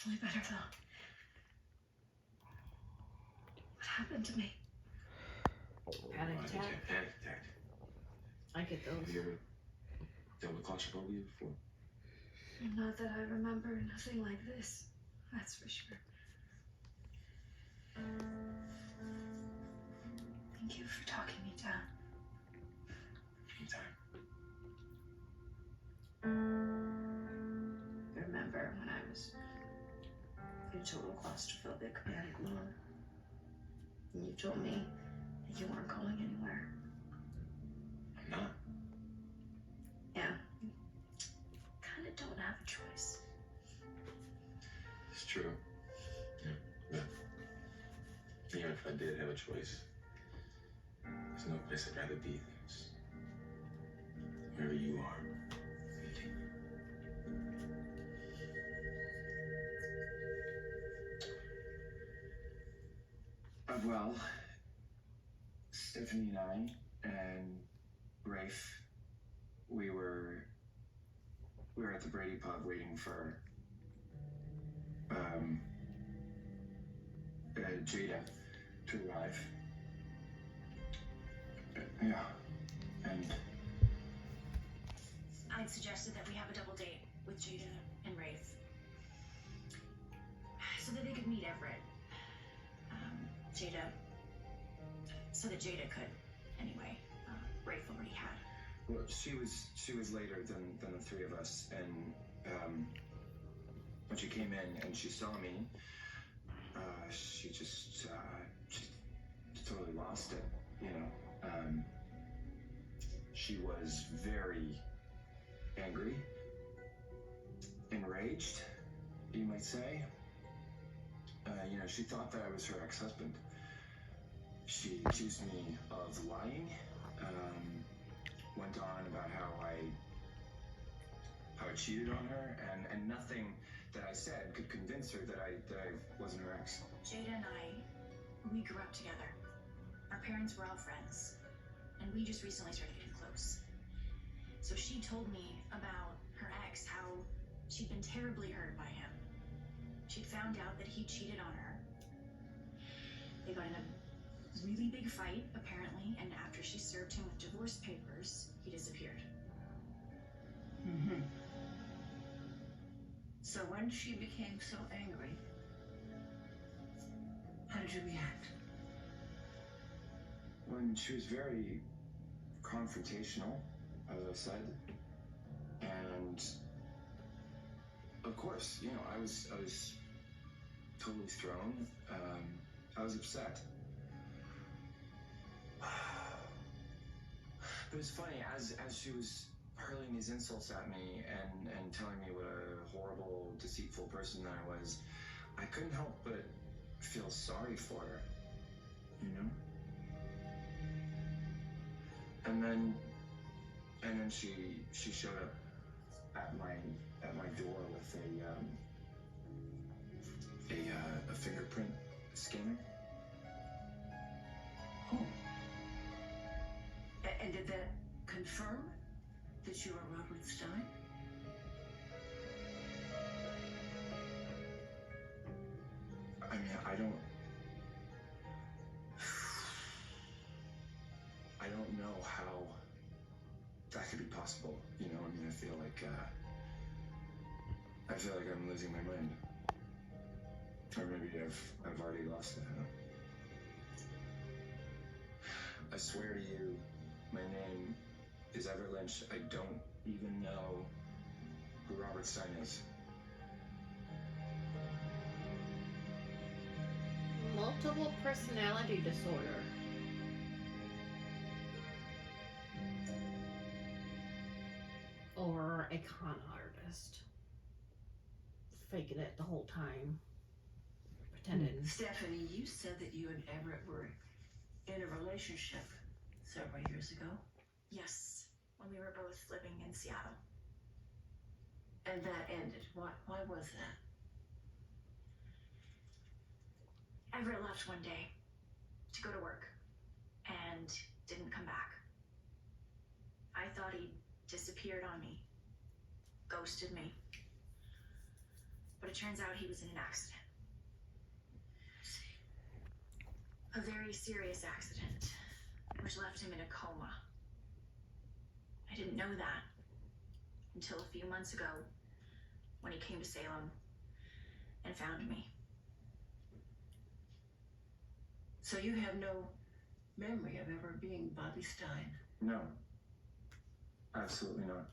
actually better though. What happened to me? Panic Why did you attack. have panic attack? I get Have those. you ever dealt with claustrophobia before? Not that I remember, nothing like this. That's for sure. Thank you for talking me down. Anytime. Remember when I was in total claustrophobic panic mode? And you told me that you weren't going anywhere. I'm not. Yeah. You kinda don't have a choice. It's true. Yeah. But even if I did have a choice, there's no place I'd rather be than this. Wherever you are. Well, Stephanie and I and Rafe, we were at the Brady pub waiting for Jada to arrive. Yeah, and I'd suggested that we have a double date with Jada and Rafe so that they could meet Everett. So that Jada could. Anyway, Rafe already had. well, she was later than the three of us, and when she came in and she saw me, she just totally lost it, you know. She was very angry, enraged, you might say. You know, she thought that I was her ex-husband. She accused me of lying, went on about how I cheated on her, and nothing that I said could convince her that I wasn't her ex. Jada and we grew up together. Our parents were all friends, and we just recently started getting close. So she told me about her ex, how she'd been terribly hurt by him. She'd found out that he cheated on her. They got in a really big fight, apparently, and after she served him with divorce papers, he disappeared. Mm-hmm. So when she became so angry, how did you react? When she was very confrontational, as I said, and of course, you know, I was totally thrown. I was upset. It was funny, as she was hurling these insults at me and telling me what a horrible, deceitful person I was, I couldn't help but feel sorry for her, you know? And then she showed up at my door with a fingerprint scanner. Oh. And did that confirm that you are Robert Stein? I mean, I don't know how that could be possible. You know, I mean, I feel like I'm losing my mind, or maybe I've already lost it. I don't know. I swear to you, my name is Everett Lynch. I don't even know who Robert Stein is. Multiple personality disorder. Or a con artist. Faking it the whole time. Pretending. Stephanie, you said that you and Everett were in a relationship several years ago. Yes, when we were both living in Seattle. And that ended. Why was that? Everett left one day to go to work and didn't come back. I thought he disappeared on me, ghosted me. but it turns out he was in an accident. A very serious accident, which left him in a coma. I didn't know that until a few months ago when he came to Salem and found me. So you have no memory of ever being Bobby Stein? No. Absolutely not.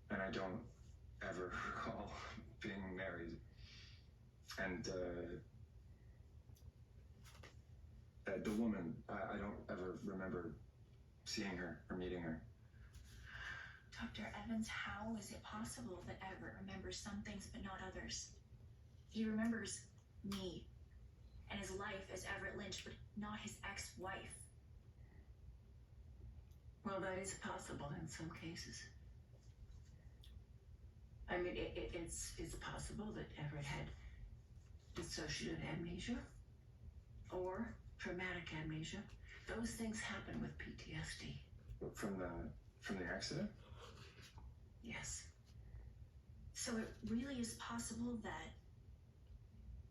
And I don't ever recall being married. And, the woman, I don't ever remember seeing her or meeting her. Dr. Evans, how is it possible that Everett remembers some things but not others? He remembers me and his life as Everett Lynch, but not his ex-wife. Well, that is possible in some cases. I mean, it's possible that Everett had dissociative amnesia or traumatic amnesia. Those things happen with PTSD. From the accident? Yes. So it really is possible that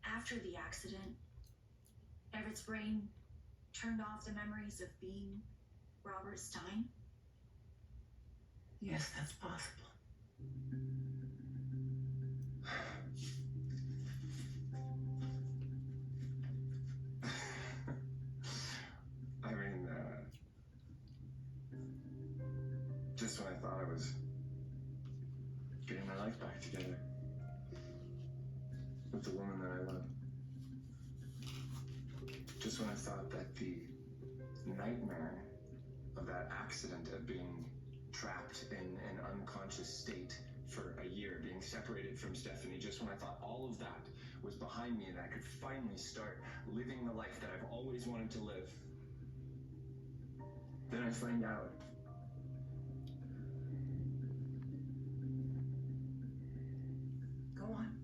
after the accident, Everett's brain turned off the memories of being Robert Stein? Yes, that's possible. I mean, just when I thought I was getting my life back together with the woman that I love. Just when I thought that the nightmare of that accident, of being trapped in an unconscious state for a year, being separated from Stephanie, just when I thought all of that was behind me and I could finally start living the life that I've always wanted to live, then I find out Go on.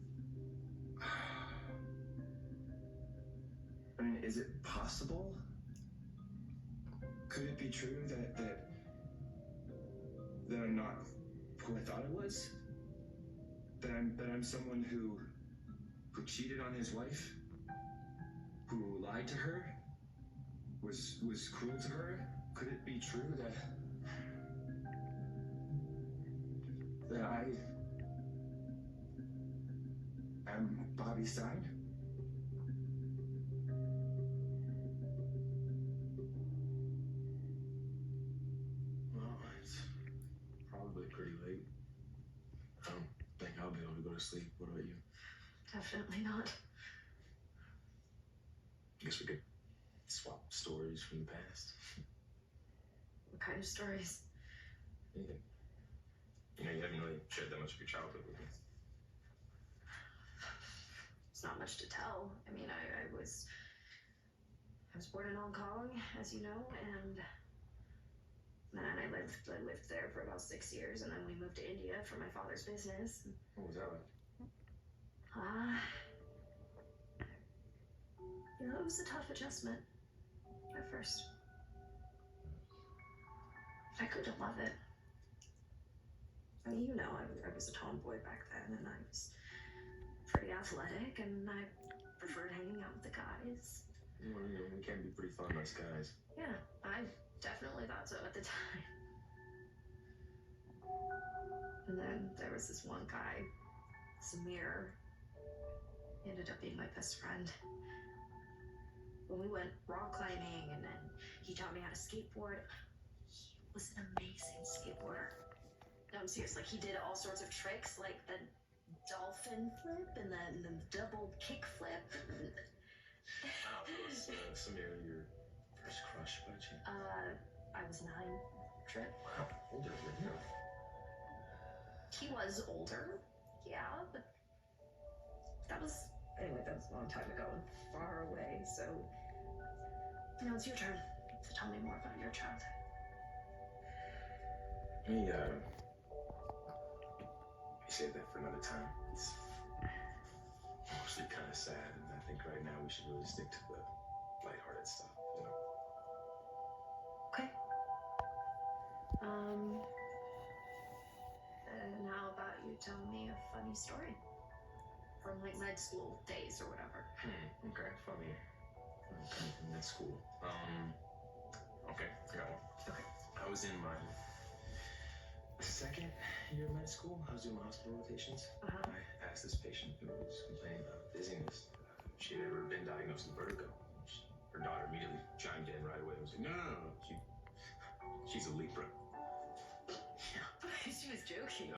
I mean, is it possible? Could it be true that I'm not who I thought I was? That I'm someone who cheated on his wife? Who lied to her? Was cruel to her? Could it be true that I am Bobby Stein? Well, it's probably pretty late. I don't think I'll be able to go to sleep. What about you? Definitely not. I guess we could swap stories from the past. What kind of stories? Anything. You know, you haven't really shared that much of your childhood with me. It's not much to tell. I mean, I was born in Hong Kong, as you know, and then I lived there for about 6 years, and then we moved to India for my father's business. What was that like? It was a tough adjustment at first. I grew to love it. I mean, you know, I was a tomboy back then, and I was pretty athletic, and I preferred hanging out with the guys. Well, you know, we can be pretty fun, nice guys. Yeah, I definitely thought so at the time. And then there was this one guy, Samir. He ended up being my best friend. When we went rock climbing, and then he taught me how to skateboard. He was an amazing skateboarder. No, I'm serious. Like, he did all sorts of tricks, like the dolphin flip and then the double kick flip. Wow, was Samir your first crush by chance? I was 9. Trip. Wow, older than you. He was older, yeah, but that was a long time ago and far away. So, now it's your turn to tell me more about your childhood. Hey, save that for another time. It's mostly kind of sad, and I think right now we should really stick to the lighthearted stuff, you know? Okay. And how about you tell me a funny story? from like med school days or whatever. Okay, funny. Coming from med school. Okay, got it. Okay. I was in my second year of med school. I was doing my hospital rotations. Uh-huh. I asked this patient who was complaining about dizziness if she had ever been diagnosed with vertigo. Her daughter immediately chimed in right away and was like, no. She's a Libra. She was joking.